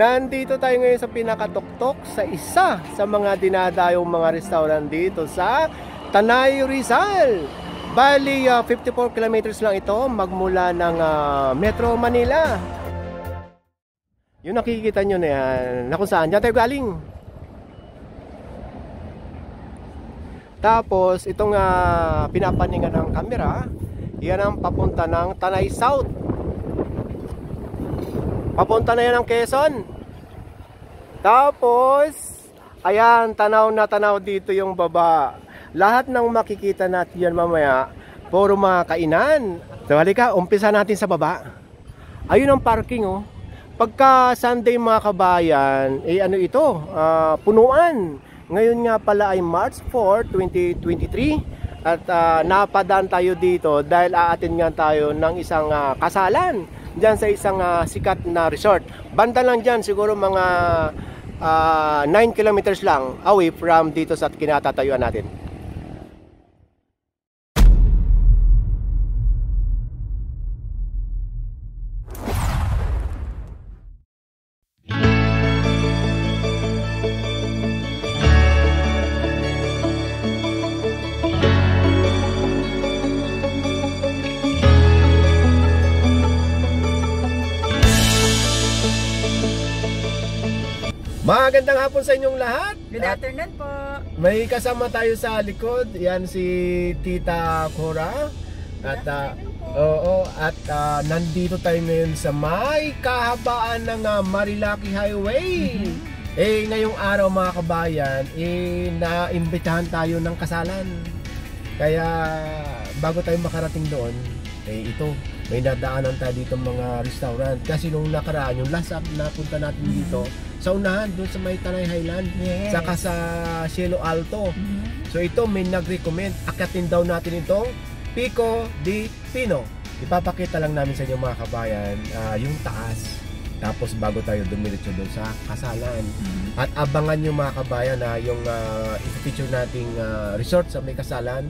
Nandito tayo ngayon sa pinakatuktok sa isa sa mga dinadayong mga restaurant dito sa Tanay, Rizal. Bali, 54 kilometers lang ito magmula ng Metro Manila. Yung nakikita nyo na yan, na kung saan, dyan tayo galing. Tapos, itong pinapaningan ng camera, yan ang papunta ng Tanay South. Papunta na yan ng Quezon. Tapos, ayan, tanaw na tanaw dito yung baba. Lahat ng makikita natin yan mamaya, puro mga kainan. So, halika, umpisa natin sa baba. Ayun ang parking, oh. Pagka Sunday mga kabayan, ano ito? Punuan. Ngayon nga pala ay March 4, 2023. At napadaan tayo dito dahil aatin nga tayo ng isang kasalan dyan sa isang sikat na resort. Banda lang dyan, siguro mga 9 kilometers lang away from dito sa kinatatayuan natin. Magandang hapon sa inyong lahat. Good afternoon po. May kasama tayo sa likod. Yan si Tita Cora. At nandito tayo ngayon sa may kahabaan ng Marilaki Highway. Ngayong araw mga kabayan, naimbitahan tayo ng kasalan. Kaya bago tayo makarating doon, ito, may nadaanan tayo dito mga restaurant. Kasi nung nakaraan, yung last up na punta natin dito, sa unahan, doon sa may Tanay Highland, saka sa Cielo Alto. So ito, may nag-recommend, akatin daw natin itong Pico de Pino. Ipapakita lang namin sa inyo mga kabayan, yung taas. Tapos bago tayo dumiretso doon sa kasalan. At abangan nyo mga kabayan na yung ipipicture nating resort sa may kasalan.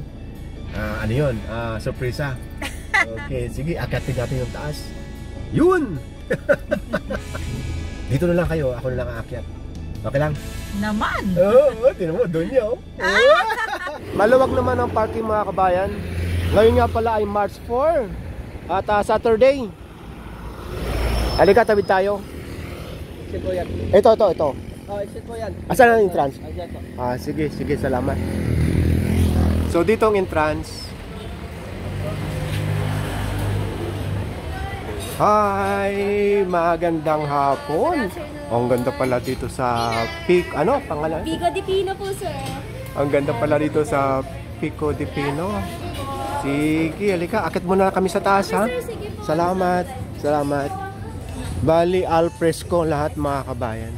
Ano yun? Surpresa. Okay, sige, akatin natin yung taas. Yun! Dito na lang kayo, ako na lang aakyat. Okay lang? Naman! Oo, tinan mo, doon niyo. Maluwag naman ang parking mga kabayan. Ngayon nga pala ay March 4 at Saturday. Halika, tawid tayo. Exit po yan. Ito. Exit po yan. Asan ang entrance? Ayan po. Sige, salamat. So dito ang entrance. Hi! Magandang hapon. Ang ganda pala dito sa ano pangalan? Pico de Pino po, sir. Ang ganda pala dito sa Pico de Pino. Sige, halika. Akit muna kami sa taas, ha? Salamat. Bali, al fresco lahat mga kabayan.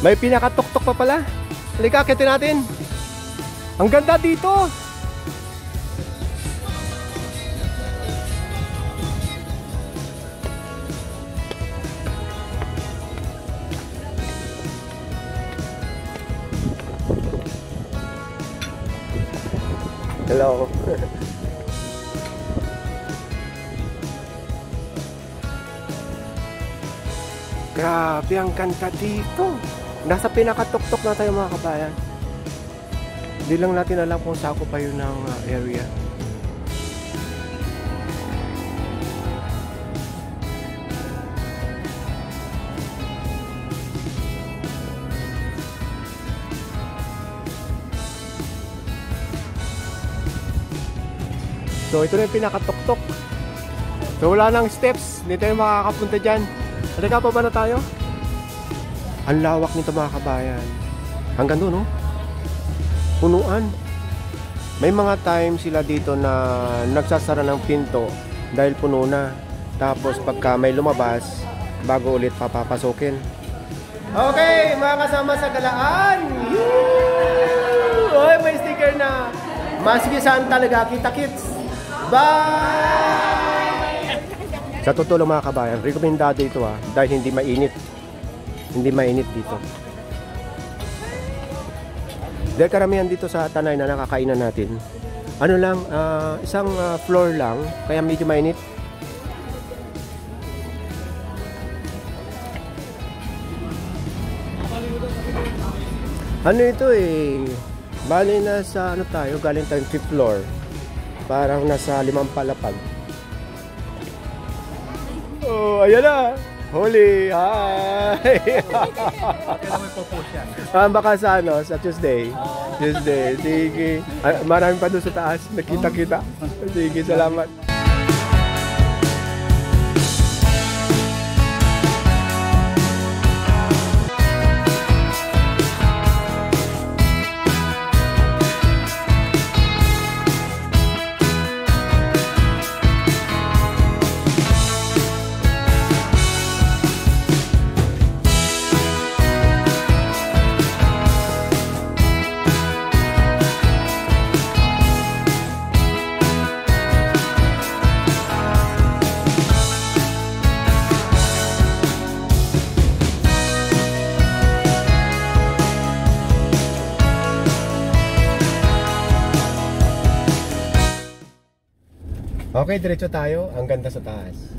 May pinakatuktok pa pala. Halika, akitin natin. Ang ganda dito. Hello. Grabe ang kanta dito. Nasa pinakatuktok na tayo mga kabayan. Hindi lang natin alam kung saan ko pa yun ng area. So ito na yung pinakatuktok. So wala nang steps. Hindi tayo makakapunta dyan. Halika pa ba na tayo? Ang lawak nito mga kabayan. Hanggang doon, no? Punuan. May mga time sila dito na nagsasara ng pinto dahil puno na. Tapos pagka may lumabas, bago ulit papapasokin. Okay, mga kasama sa galaan. Oy, may sticker na. Maski saan talaga, kita-kits. Bye! Sa totoo lang mga kabayan, rekomendado ito dahil hindi mainit. Hindi mainit dito. Dahil karamihan dito sa Tanay na nakakainan natin, ano lang, isang floor lang, kaya medyo mainit. Ano ito bali na sa ano tayo, galing tayong 5th floor. Parang nasa 5 palapag. Oh, ayan na. Holy, hi! Baka sa sa Tuesday. Tuesday, sige. Marami pa doon sa taas, nakita-kita. Sige, salamat. Okay, diretso tayo. Ang ganda sa taas.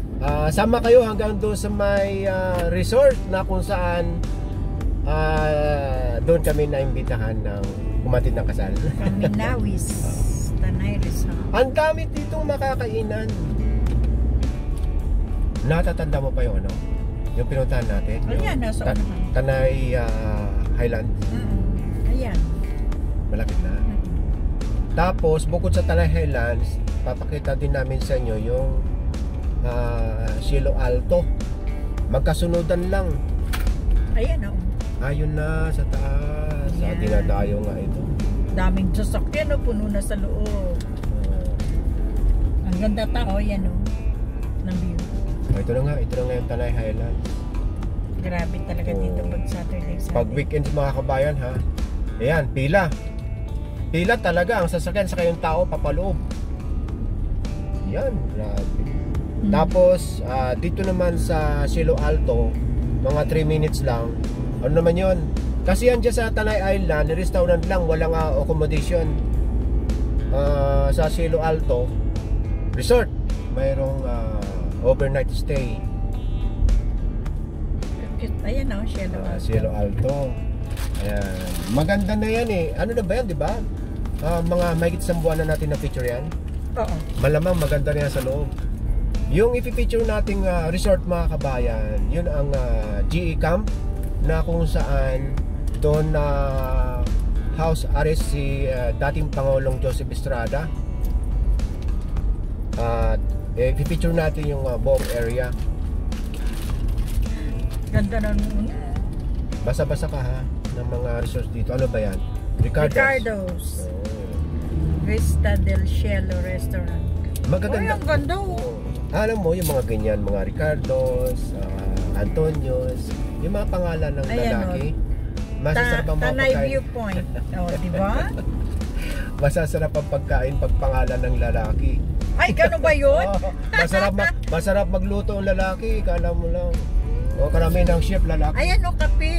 Sama kayo hanggang doon sa may resort na kung saan doon kami naimbitahan ng kumatid ng kasal. Paminawis, Tanay Resort. Ang dami ditong makakainan. Natatanda mo pa yung ano? Yung pinuntahan natin? Ayan, nasa unahan. Tanay Highland. Ayan. Malapit na. Tapos, bukod sa Tanay Highlands, papakita din namin sa inyo yung Cielo Alto. Magkasunodan lang. Ayan o. Ayun na sa taas. Ayan. Dinadayo nga ito. Daming sasakyan o, puno na sa loob. Ang ganda tao, yan o. Ng view. Ito na nga yung Tanay Highlands. Grabe talaga dito pag Saturday. Pag weekends mga kabayan ha. Ayan, pila. Pila talaga ang sasakyan sa kayong tao papaloob. Yan, grabe. Tapos dito naman sa Cielo Alto, mga 3 minutes lang. Ano naman yon? Kasi yan dyan sa Tanay Island, restaurant lang, walang accommodation. Sa Cielo Alto Resort, mayroong overnight stay. Ayan o, Cielo Alto. Cielo Alto. Ayan. Maganda na yan Ano na ba yan, di ba? Mga mahigit isang buwan na natin na picture yan. Oo. Malamang maganda na yan sa loob. Yung ipipicture nating resort mga kabayan, yun ang GE Camp na kung saan doon house arrest si dating Pangulong Joseph Estrada. At ipipicture natin yung buong area. Ganda na nun. Basa-basa ka ha ng mga resorts dito. Ano ba yan? Ricardo's. Vista del Cielo Restaurant. Magaganda. Ang ganda Alam mo yung mga ganyan, mga Ricardo's, Antonios, yung mga pangalan ng lalaki. Masasarap ang mga Tanay pagkain. Viewpoint. Di ba? Masasarap ang pagkain pag pangalan ng lalaki. Ay, gano'n ba yun? Masarap magluto ang lalaki, kala mo lang. O, karami ng chef lalaki. Ayan o, kape.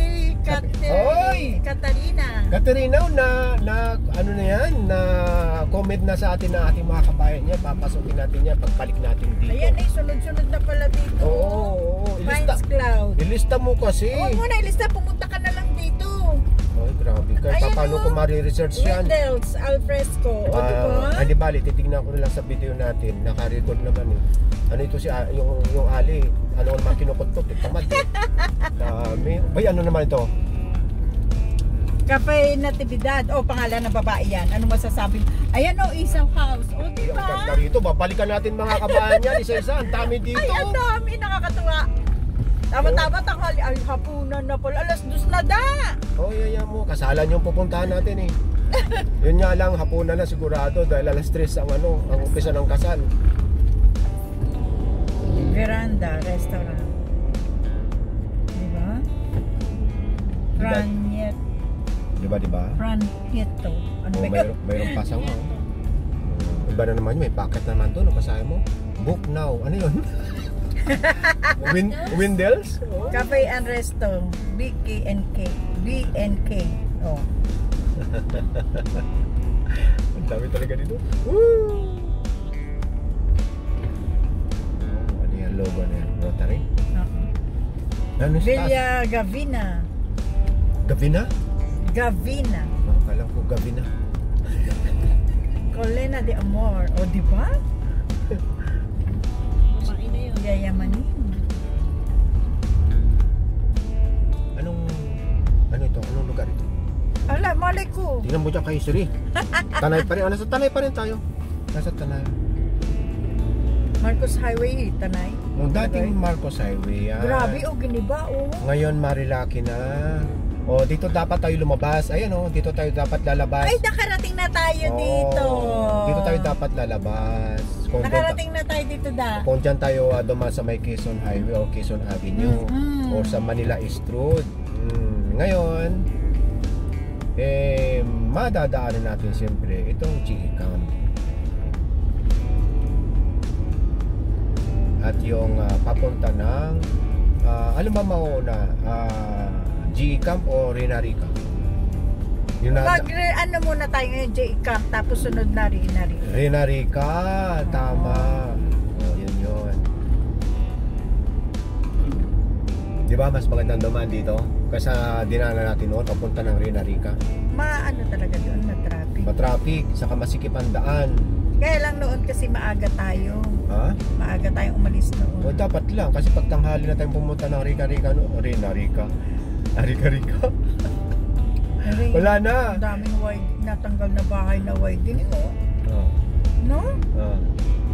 Hoy! Katarina. Katerina, na ano na yan, na comment na sa atin ng ating mga kabayan niya. Papasukin natin yan, pagpalik natin dito. Ayan ay sunod-sunod na pala dito. Oo. Pines Cloud. Ilista mo kasi. Huwag mo na ilista, pumunta ka na lang dito. Ay, grabe ka. Ayan, Paano ko ma-research yan? Windels, Alfresco. O, diba? Hindi bali, titignan ko na lang sa video natin. Naka-record naman eh. Ano ito si yung ali? Ano naman kinukuntot? Tamad eh. Dami. Ay, ano naman ito? Cafe Natividad. O, pangalan ng babae yan. Ano masasabi? Ayan o, Isaw House. O, Ay, ang diba? ganda rito. Babalikan natin mga kabayan yan. Isa-isa. Ang dami dito. Ay, ang dami. Nakakatuwa. Tama-tama, tanghali. Ay, hapunan na pala. Alas 2 na da. Oh, yaya mo. Kasalan yung pupuntahan natin eh. Yun nga lang, hapunan na sigurado dahil alas 3 ang umpisa ng kasal. Veranda Restaurant. Diba? Franyet. Diba? Franieto. Ano Oh, ba? mayroong pasang mo. Iba na naman may packet naman doon. Kasaya mo. Book now. Ano yun? Windels? Oh. Cafe and Resto. BNK. Oh. Ang dami talaga dito. Woo! Ano yan? Logo na yan? Rotary? Ano sa taas? Villa Gavina. Gavina? Gavina. Oh, kala ko Gavina. Colena de Amor. O, diba? Yayamanin. Anong lugar ito? Ala, malay ko. Tingnan mo dyan kay history. Tanay pa rin. Nasa Tanay pa rin tayo. Nasa Tanay. Marcos Highway, Tanay. Yung dating Marcos Highway yan. Grabe, o giniba, o. Ngayon Marilaki na. O, dito dapat tayo lumabas. Ayan o, dito tayo dapat lalabas. Ay, nakarating na tayo dito. Dito tayo dapat lalabas. Nakarating na tayo dito da. Kung dyan tayo dumaan sa may Quezon Highway o Quezon Avenue o sa Manila East Road. Ngayon, madadaanan natin siyempre itong GE Camp. At yung papunta ng, alam ba mauna, GE Camp o Rinarica? Ano muna tayo ngayon, J Camp, tapos sunod na Rinarica. Rinarica, tama. Yun. Di ba mas magandang dumaan dito? Kasi dinaanan natin noon, papunta ng Rinarica. Ano talaga doon, matraffic. Matraffic, saka masikip ang daan. Kaya lang noon kasi maaga tayo. Ha? Maaga tayong umalis noon. O dapat lang, kasi pag tanghali na tayong pumunta ng Rinarica, Rinarica. Wala na. Ang daming wide, natanggal na bahay na wide din, no? Oh. No? Oh.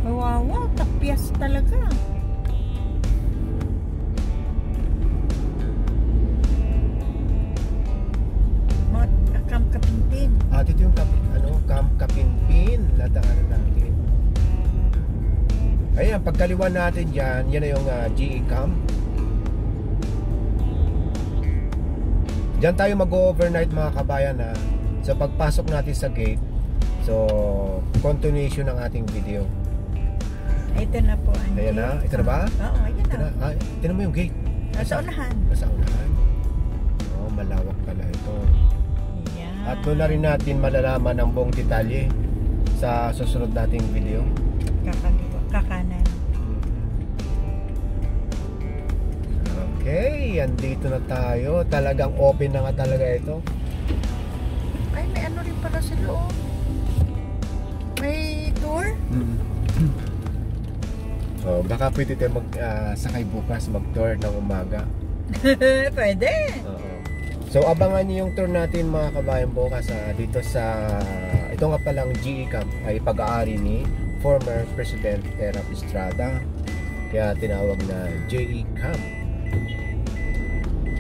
Kawawa, tapyas talaga. Camp Kapinpin. Dito yung Camp Kapinpin. Ladaanan natin. Ayan, pagkaliwan natin dyan, yan na yung GE Camp. Diyan tayo mag-overnight mga kabayan ha. So pagpasok natin sa gate, so continuation ng ating video. Ito na po ang Ayan na, ito na ba? Oo, ayan na. Tignan mo yung gate. Nasa unahan. Nasa unahan. Oh, malawak pala ito. Ayan. At doon na rin natin malalaman ang buong detalye sa susunod nating video. Kakanan. Okay, andito na tayo. Talagang open na nga talaga ito. Ay, may ano rin pala sa loob. May tour? Oh, baka pwede tayo sakay bukas mag-tour ng umaga. Pwede. Oo. So abangan niyo yung tour natin mga kabayan bukas dito sa ito nga palang GE Camp ay pag-aari ni former President Terap Estrada. Kaya tinawag na GE Camp.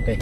Okay.